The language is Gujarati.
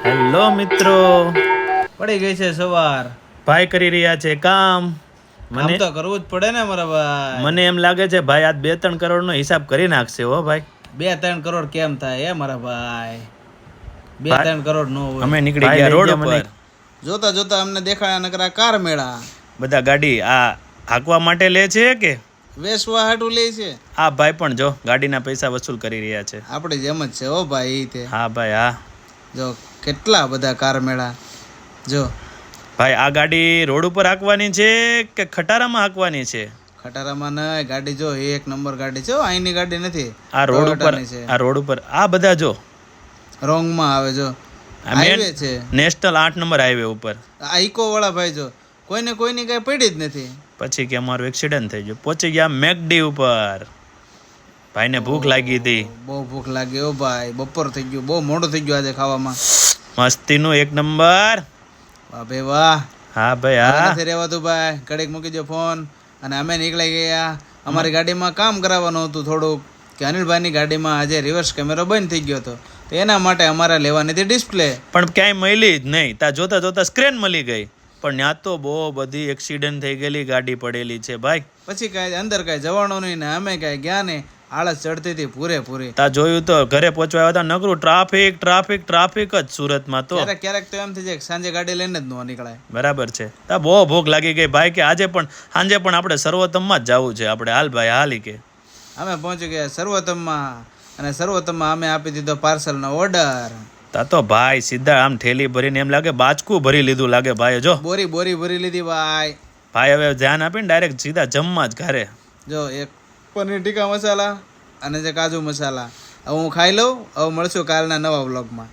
હેલો મિત્રો, પડી ગઈ છે સવાર. ભાઈ કરી રહ્યા છે કામ. મને તો કરવું જ પડે ને મારા ભાઈ. મને એમ લાગે છે ભાઈ આજ 2-3 કરોડ નો હિસાબ કરી નાખશે હો ભાઈ. 2-3 કરોડ કેમ થાય મારા ભાઈ? 2-3 કરોડ નો હોય. અમે નીકળી ગયા રોડ ઉપર. જોતા જોતા અમને દેખાયા નકરા કાર મેળા. બધા ગાડી આ હાંકવા માટે લે છે કે વેસવા હાટું લે છે? આ ભાઈ પણ જો ગાડીના પૈસા વસૂલ કરી રહ્યા છે. આપણી જેમ જ છે હો ભાઈ તે. હા ભાઈ હા. જો કેટલા બધા કાર મેળા. જો ભાઈ આ ગાડી રોડ ઉપર હાંકવાની છે કે ખટારામાં હાંકવાની છે? ખટારામાં નહીં, ગાડી જો એક નંબર ગાડી છે. અહીંની ગાડી નથી, આ રોડ ઉપર. આ રોડ ઉપર આ બધા જો રોંગ માં આવે. જો હાઈવે છે, નેશનલ 8 નંબર હાઈવે ઉપર. આ ઇકો વાળા ભાઈ જો કોઈની કઈ પડી જ નથી. પછી કે અમારું એક્સિડન્ટ થઈ ગયું. પહોંચી ગયા મેકડી ઉપર. ભાઈને ભૂખ લાગી હતી. બહુ ભૂખ લાગી હો ભાઈ. બપોર થઈ ગયું, બહુ મોડું થઈ ગયું આજે ખાવામાં. મસ્તીનું 1 નંબર. વાહ ભાઈ વાહ. હા ભાઈ હા. નથી રહેવાતું ભાઈ, ઘડીક મૂકી દો ફોન. અને અમે નીકળી ગયા. અમારી ગાડીમાં કામ કરાવવાનું હતું થોડુંક, કે અનિલભાઈની ગાડીમાં આજે રિવર્સ કેમેરો બંધ થઈ ગયો હતો, તો એના માટે અમારે લેવાની હતી ડિસ્પ્લે. પણ ક્યાંય મળી જ નહીં. ત્યાં જોતા જોતા સ્ક્રીન મળી ગઈ, પણ ત્યાં તો બહુ બધી એક્સિડન્ટ થઈ ગયેલી ગાડી પડેલી છે ભાઈ. પછી કાંઈ અંદર કાંઈ જવાનું નહીં ને અમે કાંઈ ગયા નહીં. આળસ ચડતી હતી પૂરેપૂરી. તા જોયું તો ઘરે પહોંચવા આવ્યા હતા નકરું ટ્રાફિક જ સુરતમાં. તો ક્યારેક તો એમ થઈ જાય સાંજે ગાડી લઈને જ ન નીકળાય. બરાબર છે. તા બહુ ભૂખ લાગી ગઈ ભાઈ, કે આજે પણ સાંજે પણ આપણે સર્વોત્તમમાં જ જવું છે. આપણે હાલ ભાઈ હાલી કે અમે પહોંચી ગયા સર્વોત્તમમાં. અને સર્વોત્તમમાં અમે આપી દીધો પાર્સલનો ઓર્ડર. તા તો ભાઈ સીધા આમ થેલી ભરીને એમ લાગે બાચકું ભરી લીધું લાગે ભાઈ. જો બોરી ભરી લીધી ભાઈ. ભાઈ હવે ધ્યાન આપીને ડાયરેક્ટ સીધા જમવા જ ઘરે. જો એક પનીર ટીકા મસાલા અને જે કાજુ મસાલા. હવે હું ખાઈ લઉં. હવે મળશું કાલના નવા વ્લોગમાં.